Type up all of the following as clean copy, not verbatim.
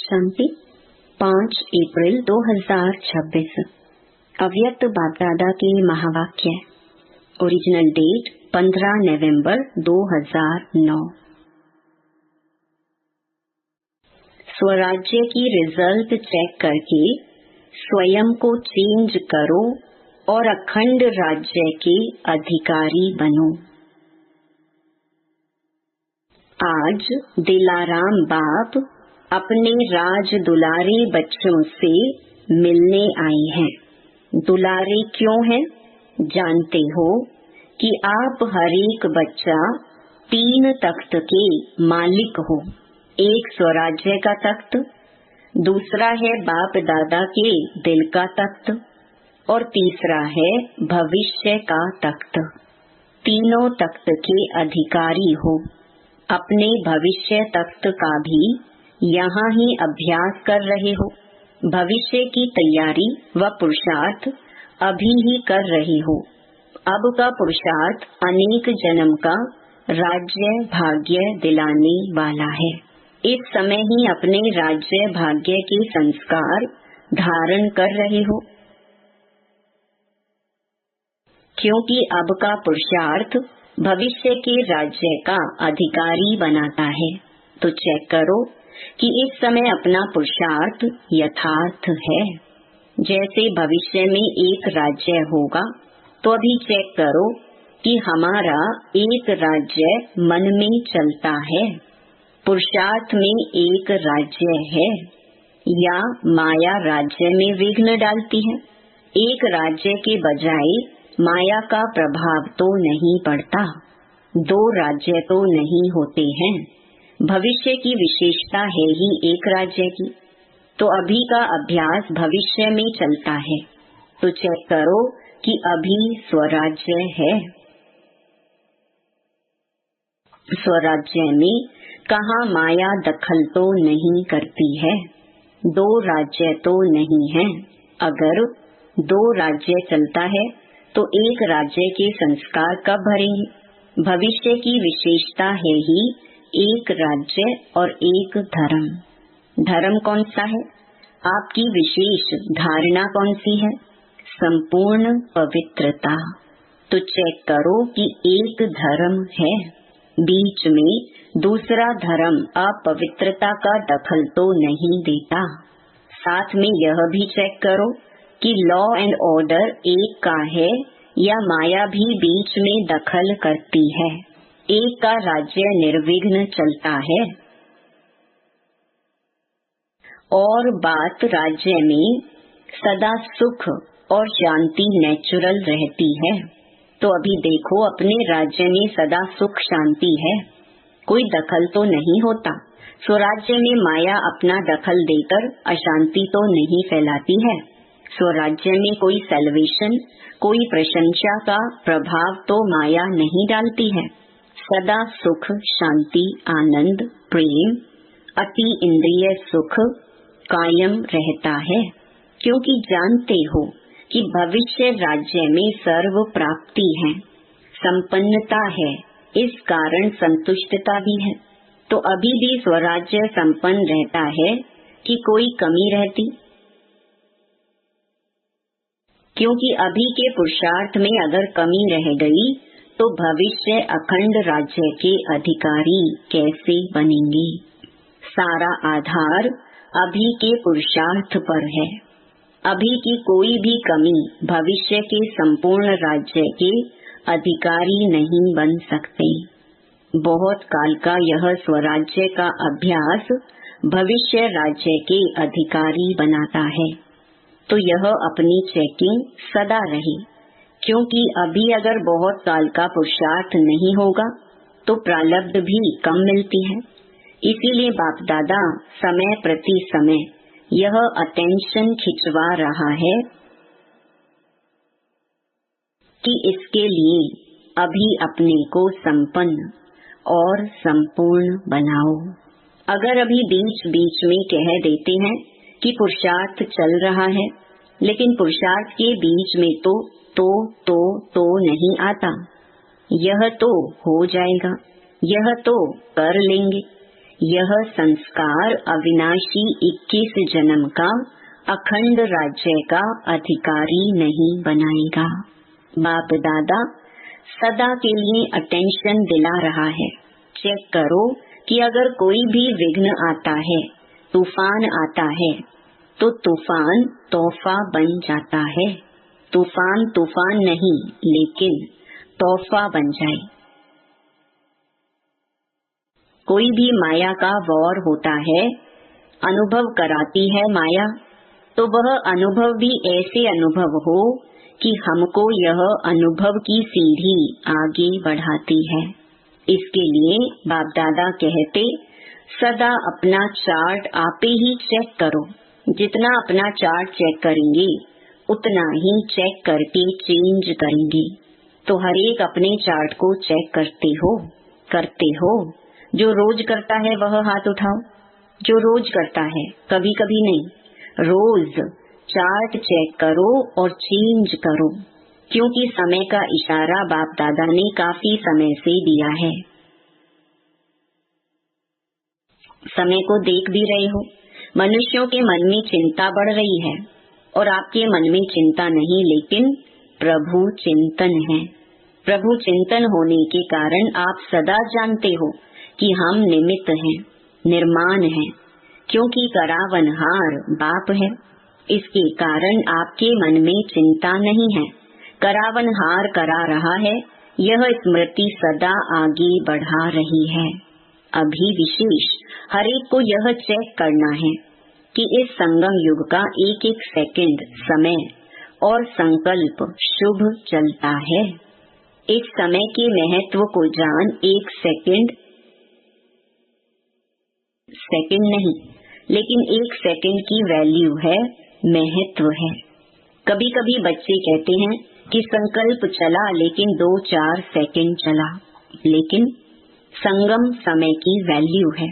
शांति 5 अप्रैल 2026 अव्यक्त बाप-दादा के महावाक्य। ओरिजिनल डेट 15 नवंबर 2009। स्वराज्य की रिजल्ट चेक करके स्वयं को चेंज करो और अखंड राज्य के अधिकारी बनो। आज दिलाराम बाप अपने राज दुलारे बच्चों से मिलने आए हैं। दुलारे क्यों हैं? जानते हो कि आप हर एक बच्चा 3 तख्त के मालिक हो। एक स्वराज्य का तख्त, दूसरा है बाप दादा के दिल का तख्त और तीसरा है भविष्य का तख्त। तीनों तख्त के अधिकारी हो। अपने भविष्य तख्त का भी यहाँ ही अभ्यास कर रहे हो। भविष्य की तैयारी व पुरुषार्थ अभी ही कर रहे हो। अब का पुरुषार्थ अनेक जन्म का राज्य भाग्य दिलाने वाला है। इस समय ही अपने राज्य भाग्य के संस्कार धारण कर रहे हो, क्योंकि अब का पुरुषार्थ भविष्य के राज्य का अधिकारी बनाता है। तो चेक करो कि इस समय अपना पुरुषार्थ यथार्थ है। जैसे भविष्य में एक राज्य होगा, तो अभी चेक करो कि हमारा एक राज्य मन में चलता है, पुरुषार्थ में एक राज्य है, या माया राज्य में विघ्न डालती है। एक राज्य के बजाय माया का प्रभाव तो नहीं पड़ता। 2 राज्य तो नहीं होते हैं। भविष्य की विशेषता है ही एक राज्य की। तो अभी का अभ्यास भविष्य में चलता है। तो चेक करो कि अभी स्वराज्य है। स्वराज्य में कहाँ माया दखल तो नहीं करती है। 2 राज्य तो नहीं है। अगर 2 राज्य चलता है तो एक राज्य के संस्कार कब भरेंगे? भविष्य की विशेषता है ही एक राज्य और एक धर्म। धर्म कौन सा है? आपकी विशेष धारणा कौन सी है? संपूर्ण पवित्रता। तो चेक करो कि एक धर्म है, बीच में दूसरा धर्म अपवित्रता का दखल तो नहीं देता। साथ में यह भी चेक करो कि लॉ एंड ऑर्डर एक का है या माया भी बीच में दखल करती है। एक का राज्य निर्विघ्न चलता है और बात राज्य में सदा सुख और शांति नेचुरल रहती है। तो अभी देखो अपने राज्य में सदा सुख शांति है, कोई दखल तो नहीं होता। स्वराज्य में माया अपना दखल देकर अशांति तो नहीं फैलाती है। स्वराज्य में कोई सेल्वेशन, कोई प्रशंसा का प्रभाव तो माया नहीं डालती है। सदा सुख शांति आनंद प्रेम अति इंद्रिय सुख कायम रहता है, क्योंकि जानते हो कि भविष्य राज्य में सर्व प्राप्ति है, संपन्नता है, इस कारण संतुष्टता भी है। तो अभी भी स्वराज्य संपन्न रहता है कि कोई कमी रहती? क्योंकि अभी के पुरुषार्थ में अगर कमी रह गई तो भविष्य अखंड राज्य के अधिकारी कैसे बनेंगे? सारा आधार अभी के पुरुषार्थ पर है। अभी की कोई भी कमी भविष्य के संपूर्ण राज्य के अधिकारी नहीं बन सकते। बहुत काल का यह स्वराज्य का अभ्यास भविष्य राज्य के अधिकारी बनाता है। तो यह अपनी चेकिंग सदा रहे, क्योंकि अभी अगर बहुत काल का पुरुषार्थ नहीं होगा तो प्रारब्ध भी कम मिलती है। इसीलिए बाप दादा समय प्रति समय यह अटेंशन खिंचवा रहा है कि इसके लिए अभी अपने को संपन्न और संपूर्ण बनाओ। अगर अभी बीच बीच में कह देते हैं कि पुरुषार्थ चल रहा है, लेकिन पुरुषार्थ के बीच में तो नहीं आता। यह तो हो जाएगा, यह तो कर लेंगे, यह संस्कार अविनाशी 21 जन्म का अखंड राज्य का अधिकारी नहीं बनाएगा। बाप दादा सदा के लिए अटेंशन दिला रहा है। चेक करो कि अगर कोई भी विघ्न आता है, तूफान आता है, तो तूफान तोहफा बन जाता है। तूफान तूफान नहीं, लेकिन तोहफा बन जाए। कोई भी माया का वॉर होता है, अनुभव कराती है माया, तो वह अनुभव भी ऐसे अनुभव हो कि हमको यह अनुभव की सीढ़ी आगे बढ़ाती है। इसके लिए बाप दादा कहते, सदा अपना चार्ट आप ही चेक करो। जितना अपना चार्ट चेक करेंगे, उतना ही चेक करके चेंज करेंगे। तो हर एक अपने चार्ट को चेक करते हो। जो रोज करता है वह हाथ उठाओ। जो रोज करता है, कभी कभी नहीं, रोज चार्ट चेक करो और चेंज करो, क्योंकि समय का इशारा बाप दादा ने काफी समय से दिया है। समय को देख भी रहे हो, मनुष्यों के मन में चिंता बढ़ रही है और आपके मन में चिंता नहीं, लेकिन प्रभु चिंतन है। प्रभु चिंतन होने के कारण आप सदा जानते हो कि हम निमित्त हैं, निर्माण हैं, क्योंकि करावनहार बाप है। इसके कारण आपके मन में चिंता नहीं है। करावनहार करा रहा है, यह स्मृति सदा आगे बढ़ा रही है। अभी विशेष हर एक को यह चेक करना है कि इस संगम युग का एक एक सेकंड समय और संकल्प शुभ चलता है। इस समय के महत्व को जान। एक सेकंड नहीं, लेकिन एक सेकंड की वैल्यू है, महत्व है। कभी कभी बच्चे कहते हैं कि संकल्प चला लेकिन 2-4 सेकंड चला, लेकिन संगम समय की वैल्यू है।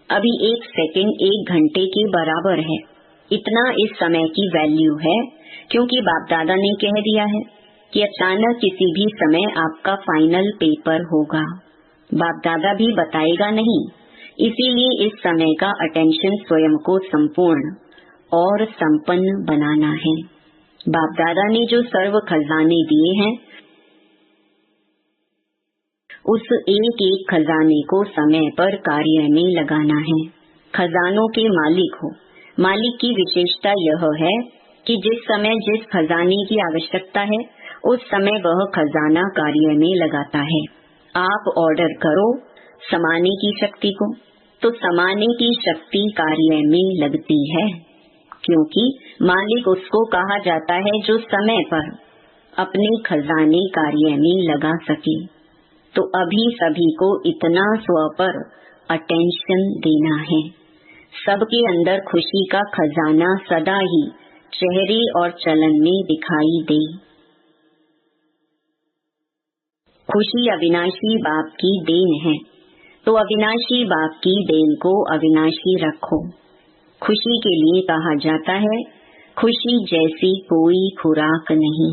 अभी एक सेकंड 1 घंटे के बराबर है। इतना इस समय की वैल्यू है, क्योंकि बाप दादा ने कह दिया है कि अचानक किसी भी समय आपका फाइनल पेपर होगा। बाप दादा भी बताएगा नहीं, इसीलिए इस समय का अटेंशन स्वयं को संपूर्ण और संपन्न बनाना है। बाप दादा ने जो सर्व खजाने दिए हैं, उस एक एक खजाने को समय पर कार्य में लगाना है। खजानों के मालिक हो। मालिक की विशेषता यह है कि जिस समय जिस खजाने की आवश्यकता है, उस समय वह खजाना कार्य में लगाता है। आप ऑर्डर करो समाने की शक्ति को, तो समाने की शक्ति कार्य में लगती है, क्योंकि मालिक उसको कहा जाता है जो समय पर अपने खजाने कार्य में लगा सके। तो अभी सभी को इतना स्व पर अटेंशन देना है। सबके अंदर खुशी का खजाना सदा ही चेहरे और चलन में दिखाई दे। खुशी अविनाशी बाप की देन है, तो अविनाशी बाप की देन को अविनाशी रखो। खुशी के लिए कहा जाता है, खुशी जैसी कोई खुराक नहीं,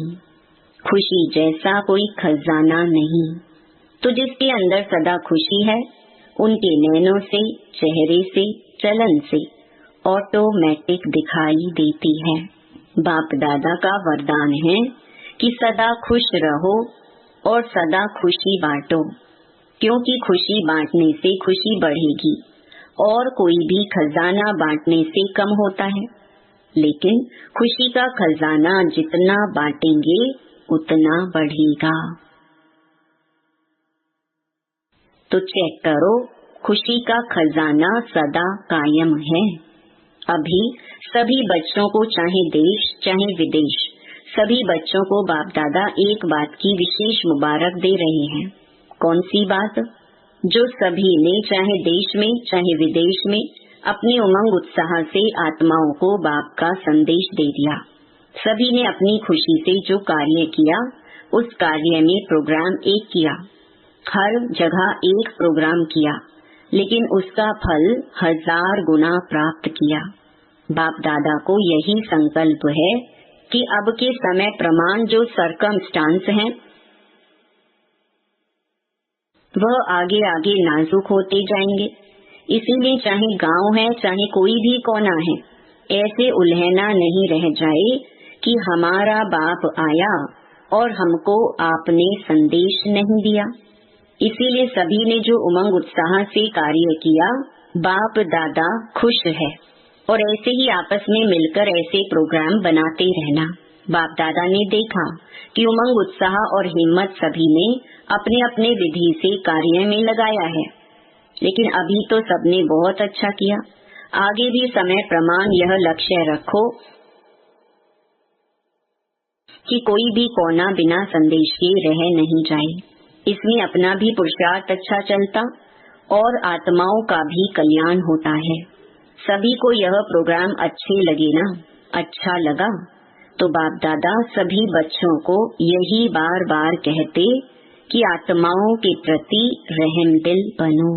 खुशी जैसा कोई खजाना नहीं। तो जिसके अंदर सदा खुशी है, उनके नैनों से, चेहरे से, चलन से ऑटोमेटिक दिखाई देती है। बाप दादा का वरदान है कि सदा खुश रहो और सदा खुशी बांटो, क्योंकि खुशी बांटने से खुशी बढ़ेगी और कोई भी खजाना बांटने से कम होता है। लेकिन खुशी का खजाना जितना बांटेंगे उतना बढ़ेगा। तो चेक करो, खुशी का खजाना सदा कायम है। अभी सभी बच्चों को, चाहे देश चाहे विदेश, सभी बच्चों को बाप दादा एक बात की विशेष मुबारक दे रहे हैं। कौन सी बात? जो सभी ने चाहे देश में चाहे विदेश में अपने उमंग उत्साह से आत्माओं को बाप का संदेश दे दिया। सभी ने अपनी खुशी से जो कार्य किया, उस कार्य में प्रोग्राम एक किया, हर जगह एक प्रोग्राम किया, लेकिन उसका फल 1000 गुना प्राप्त किया। बाप दादा को यही संकल्प है कि अब के समय प्रमाण जो सर्कमस्टांस हैं, वह आगे आगे नाजुक होते जाएंगे, इसीलिए चाहे गांव है चाहे कोई भी कोना है, ऐसे उल्हेना नहीं रह जाए कि हमारा बाप आया और हमको आपने संदेश नहीं दिया। इसीलिए सभी ने जो उमंग उत्साह से कार्य किया, बाप दादा खुश है। और ऐसे ही आपस में मिलकर ऐसे प्रोग्राम बनाते रहना। बाप दादा ने देखा कि उमंग उत्साह और हिम्मत सभी ने अपने अपने विधि से कार्य में लगाया है, लेकिन अभी तो सबने बहुत अच्छा किया। आगे भी समय प्रमाण यह लक्ष्य रखो कि कोई भी कोना बिना संदेश के रह नहीं जाए। इसमें अपना भी पुरुषार्थ अच्छा चलता और आत्माओं का भी कल्याण होता है। सभी को यह प्रोग्राम अच्छे लगे ना? अच्छा लगा तो बाप दादा सभी बच्चों को यही बार बार कहते कि आत्माओं के प्रति रहमदिल बनो।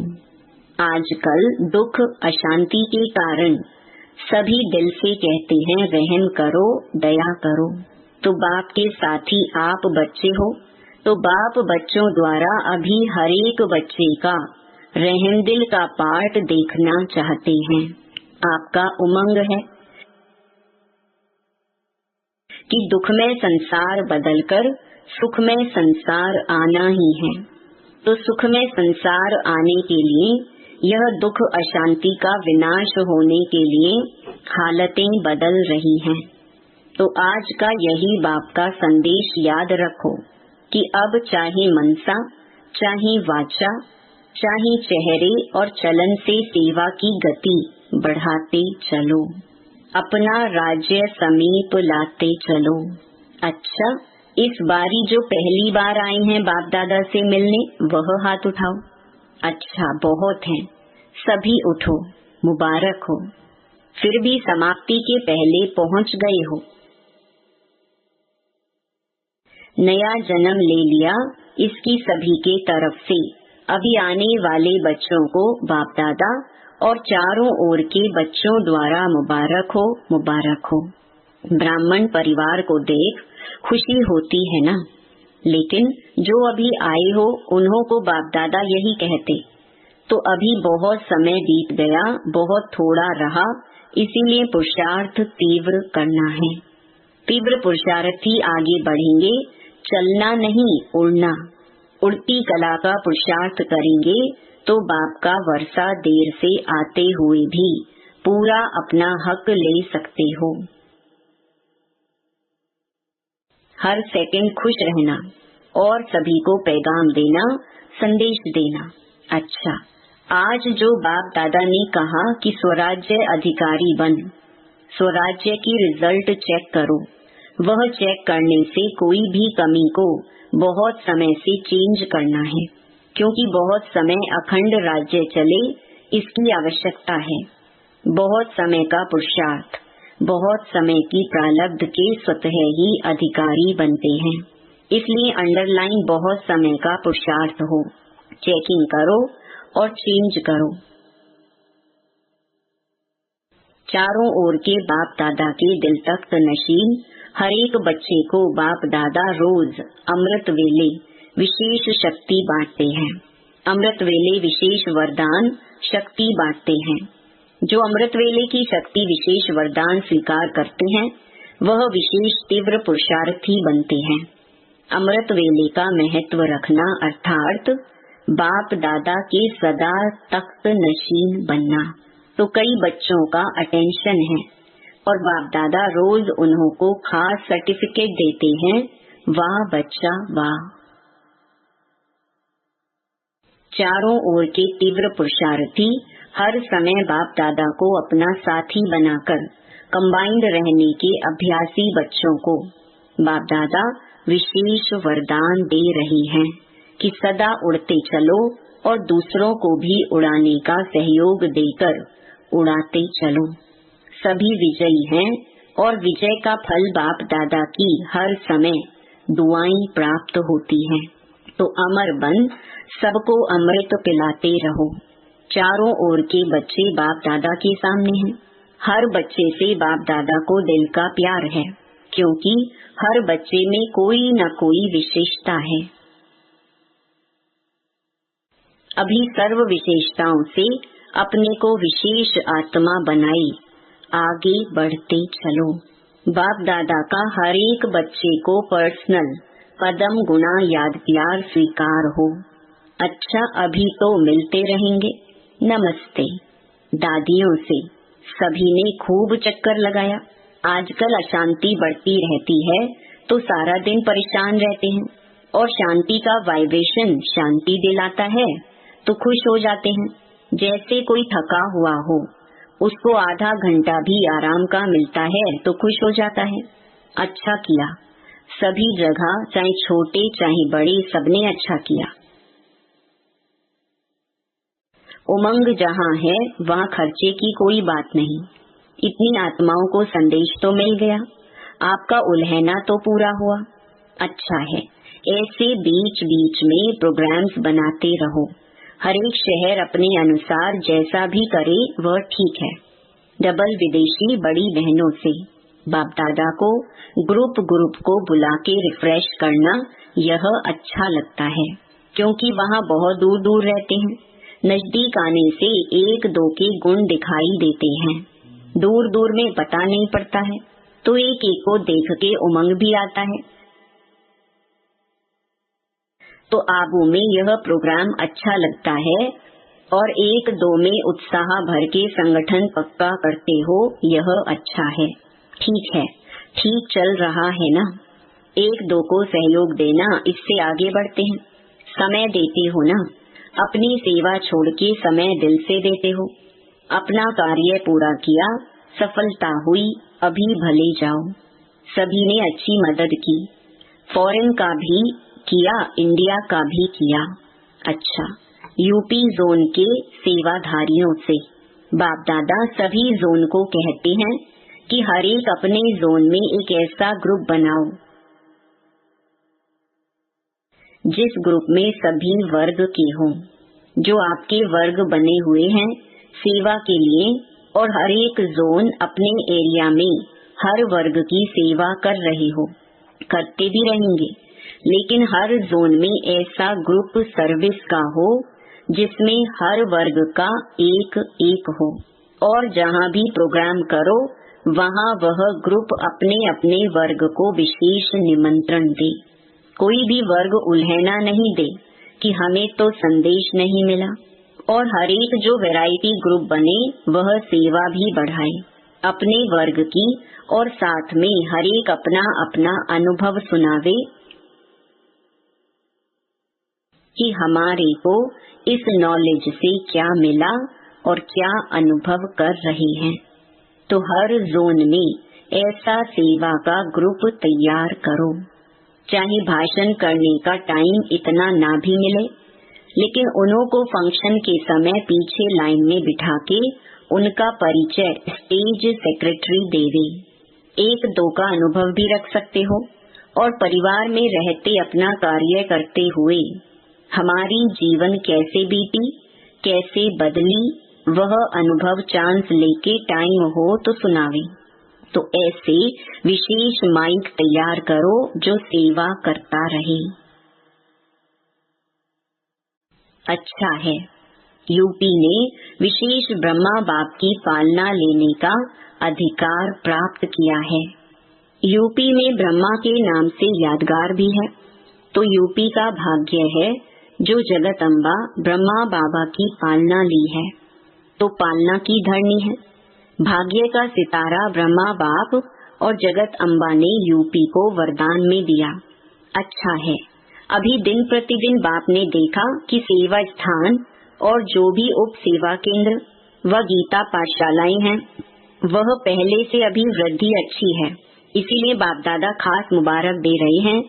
आजकल दुख अशांति के कारण सभी दिल से कहते हैं रहम करो, दया करो। तो बाप के साथी आप बच्चे हो, तो बाप बच्चों द्वारा अभी हर एक बच्चे का रहमदिल का पाठ देखना चाहते हैं। आपका उमंग है कि दुखमय संसार बदलकर सुखमय संसार आना ही है। तो सुखमय संसार आने के लिए यह दुख अशांति का विनाश होने के लिए हालतें बदल रही हैं। तो आज का यही बाप का संदेश याद रखो कि अब चाहे मनसा, चाहे वाचा, चाहे चेहरे और चलन से सेवा की गति बढ़ाते चलो, अपना राज्य समीप लाते चलो। अच्छा, इस बारी जो पहली बार आए हैं बाप दादा से मिलने, वह हाथ उठाओ। अच्छा, बहुत हैं, सभी उठो, मुबारक हो। फिर भी समाप्ति के पहले पहुंच गए हो। नया जन्म ले लिया, इसकी सभी के तरफ से अभी आने वाले बच्चों को बाप दादा और चारों ओर के बच्चों द्वारा मुबारक हो, मुबारक हो। ब्राह्मण परिवार को देख खुशी होती है ना? लेकिन जो अभी आए हो उन्हों को बाप दादा यही कहते, तो अभी बहुत समय बीत गया, बहुत थोड़ा रहा, इसीलिए पुरुषार्थ तीव्र करना है। तीव्र पुरुषार्थी आगे बढ़ेंगे, चलना नहीं उड़ना। उड़ती कला का पुरुषार्थ करेंगे तो बाप का वर्षा देर से आते हुए भी पूरा अपना हक ले सकते हो। हर सेकंड खुश रहना और सभी को पैगाम देना, संदेश देना। अच्छा, आज जो बाप दादा ने कहा कि स्वराज्य अधिकारी बन, स्वराज्य की रिजल्ट चेक करो, वह चेक करने से कोई भी कमी को बहुत समय से चेंज करना है, क्योंकि बहुत समय अखंड राज्य चले इसकी आवश्यकता है। बहुत समय का पुरुषार्थ, बहुत समय की प्रारब्ध के स्वतः ही अधिकारी बनते हैं। इसलिए अंडरलाइन बहुत समय का पुरुषार्थ हो, चेकिंग करो और चेंज करो। चारों ओर के बाप दादा के दिल तख्त नशीन हर एक बच्चे को बाप दादा रोज अमृत वेले विशेष शक्ति बांटते हैं। अमृत वेले विशेष वरदान शक्ति बांटते हैं। जो अमृत वेले की शक्ति विशेष वरदान स्वीकार करते हैं वह विशेष तीव्र पुरुषार्थी बनते हैं। अमृत वेले का महत्व रखना अर्थात बाप दादा के सदा तख्त नशीन बनना। तो कई बच्चों का अटेंशन है और बाप दादा रोज उन्हों को खास सर्टिफिकेट देते हैं। वाह बच्चा वाह। चारों ओर के तीव्र पुरुषार्थी हर समय बाप दादा को अपना साथी बनाकर कंबाइंड रहने के अभ्यासी बच्चों को बाप दादा विशेष वरदान दे रही हैं कि सदा उड़ते चलो और दूसरों को भी उड़ाने का सहयोग देकर उड़ाते चलो। सभी विजयी हैं और विजय का फल बाप दादा की हर समय दुआएं प्राप्त होती हैं। तो अमर बन सबको अमृत पिलाते रहो। चारों ओर के बच्चे बाप दादा के सामने हैं। हर बच्चे से बाप दादा को दिल का प्यार है, क्योंकि हर बच्चे में कोई न कोई विशेषता है। अभी सर्व विशेषताओं से अपने को विशेष आत्मा बनाई आगे बढ़ते चलो। बाप दादा का हर एक बच्चे को पर्सनल पदम गुणा याद प्यार स्वीकार हो। अच्छा, अभी तो मिलते रहेंगे। नमस्ते। दादियों से सभी ने खूब चक्कर लगाया। आजकल अशांति बढ़ती रहती है तो सारा दिन परेशान रहते हैं, और शांति का वाइब्रेशन शांति दिलाता है तो खुश हो जाते हैं। जैसे कोई थका हुआ हो, उसको आधा घंटा भी आराम का मिलता है तो खुश हो जाता है। अच्छा किया, सभी जगह चाहे छोटे चाहे बड़े सबने अच्छा किया। उमंग जहाँ है वहाँ खर्चे की कोई बात नहीं। इतनी आत्माओं को संदेश तो मिल गया, आपका उल्हना तो पूरा हुआ। अच्छा है, ऐसे बीच बीच में प्रोग्राम्स बनाते रहो। हर एक शहर अपने अनुसार जैसा भी करे वह ठीक है। डबल विदेशी बड़ी बहनों से बाप दादा को ग्रुप को बुला के रिफ्रेश करना यह अच्छा लगता है, क्योंकि वहाँ बहुत दूर दूर रहते हैं। नजदीक आने से एक दो के गुण दिखाई देते हैं, दूर दूर में पता नहीं पड़ता है, तो एक एक को देख के उमंग भी आता है। तो आबू में यह प्रोग्राम अच्छा लगता है, और एक दो में उत्साह भर के संगठन पक्का करते हो, यह अच्छा है। ठीक है, ठीक चल रहा है ना। एक दो को सहयोग देना, इससे आगे बढ़ते हैं। समय देते हो ना, अपनी सेवा छोड़ के समय दिल से देते हो। अपना कार्य पूरा किया, सफलता हुई, अभी भले जाओ। सभी ने अच्छी मदद की, फॉरेन का भी किया, इंडिया का भी किया। अच्छा, यूपी जोन के सेवाधारियों से बाप दादा सभी जोन को कहते हैं कि हर एक अपने जोन में एक ऐसा ग्रुप बनाओ जिस ग्रुप में सभी वर्ग के हों, जो आपके वर्ग बने हुए हैं सेवा के लिए, और हर एक जोन अपने एरिया में हर वर्ग की सेवा कर रहे हो। करते भी रहेंगे, लेकिन हर जोन में ऐसा ग्रुप सर्विस का हो जिसमें हर वर्ग का एक एक हो, और जहाँ भी प्रोग्राम करो वहाँ वह ग्रुप अपने अपने वर्ग को विशेष निमंत्रण दे। कोई भी वर्ग उल्हना नहीं दे कि हमें तो संदेश नहीं मिला, और हर एक जो वैरायटी ग्रुप बने वह सेवा भी बढ़ाए अपने वर्ग की, और साथ में हर एक अपना अपना अनुभव सुनावे कि हमारे को इस नॉलेज से क्या मिला और क्या अनुभव कर रहे हैं। तो हर जोन में ऐसा सेवा का ग्रुप तैयार करो। चाहे भाषण करने का टाइम इतना ना भी मिले, लेकिन उन्हों को फंक्शन के समय पीछे लाइन में बिठा के उनका परिचय स्टेज सेक्रेटरी देवे। एक दो का अनुभव भी रख सकते हो, और परिवार में रहते अपना कार्य करते हुए हमारी जीवन कैसे बीती, कैसे बदली, वह अनुभव चांस लेके टाइम हो तो सुनावे। तो ऐसे विशेष माइक तैयार करो जो सेवा करता रहे। अच्छा है, यूपी ने विशेष ब्रह्मा बाप की पालना लेने का अधिकार प्राप्त किया है। यूपी में ब्रह्मा के नाम से यादगार भी है, तो यूपी का भाग्य है जो जगत अम्बा ब्रह्मा बाबा की पालना ली है, तो पालना की धरनी है। भाग्य का सितारा ब्रह्मा बाप और जगत अम्बा ने यूपी को वरदान में दिया। अच्छा है, अभी दिन प्रतिदिन बाप ने देखा कि सेवा स्थान और जो भी उप सेवा केंद्र व गीता पाठशालाएं हैं, वह पहले से अभी वृद्धि अच्छी है। इसीलिए बाप दादा खास मुबारक दे रहे हैं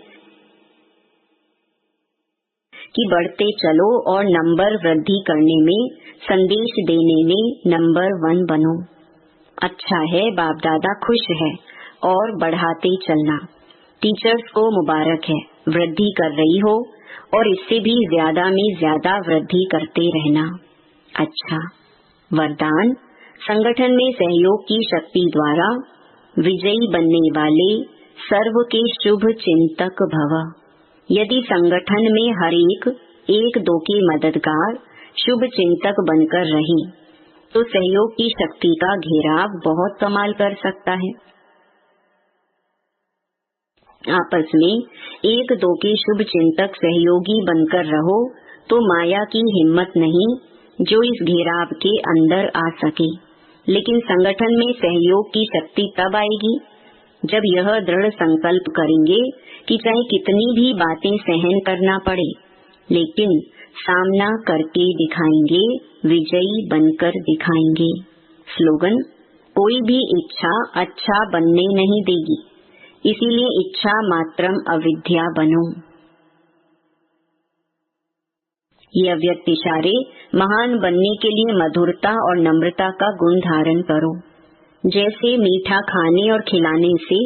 कि बढ़ते चलो और नंबर वृद्धि करने में, संदेश देने में नंबर 1 बनो। अच्छा है, बाप दादा खुश है और बढ़ाते चलना। टीचर्स को मुबारक है, वृद्धि कर रही हो और इससे भी ज्यादा में ज्यादा वृद्धि करते रहना। अच्छा, वरदान संगठन में सहयोग की शक्ति द्वारा विजयी बनने वाले सर्व के शुभ चिंतक भव। यदि संगठन में हर एक दो के मददगार शुभ चिंतक बनकर रहे तो सहयोग की शक्ति का घेराव बहुत कमाल कर सकता है। आपस में एक दो के शुभ चिंतक सहयोगी बनकर रहो तो माया की हिम्मत नहीं जो इस घेराव के अंदर आ सके। लेकिन संगठन में सहयोग की शक्ति तब आएगी जब यह दृढ़ संकल्प करेंगे कि चाहे कितनी भी बातें सहन करना पड़े, लेकिन सामना करके दिखाएंगे, विजयी बनकर दिखाएंगे। स्लोगन: कोई भी इच्छा अच्छा बनने नहीं देगी, इसीलिए इच्छा मात्रम अविद्या बनो। ये अव्यक्त इशारे महान बनने के लिए मधुरता और नम्रता का गुण धारण करो। जैसे मीठा खाने और खिलाने से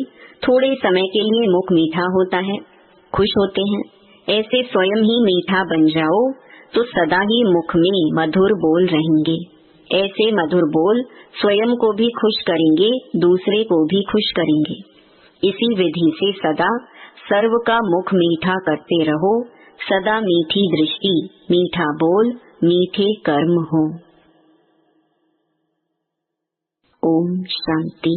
थोड़े समय के लिए मुख मीठा होता है, खुश होते हैं, ऐसे स्वयं ही मीठा बन जाओ तो सदा ही मुख में मधुर बोल रहेंगे। ऐसे मधुर बोल स्वयं को भी खुश करेंगे, दूसरे को भी खुश करेंगे। इसी विधि से सदा सर्व का मुख मीठा करते रहो। सदा मीठी दृष्टि, मीठा बोल, मीठे कर्म हो। ओम शांति।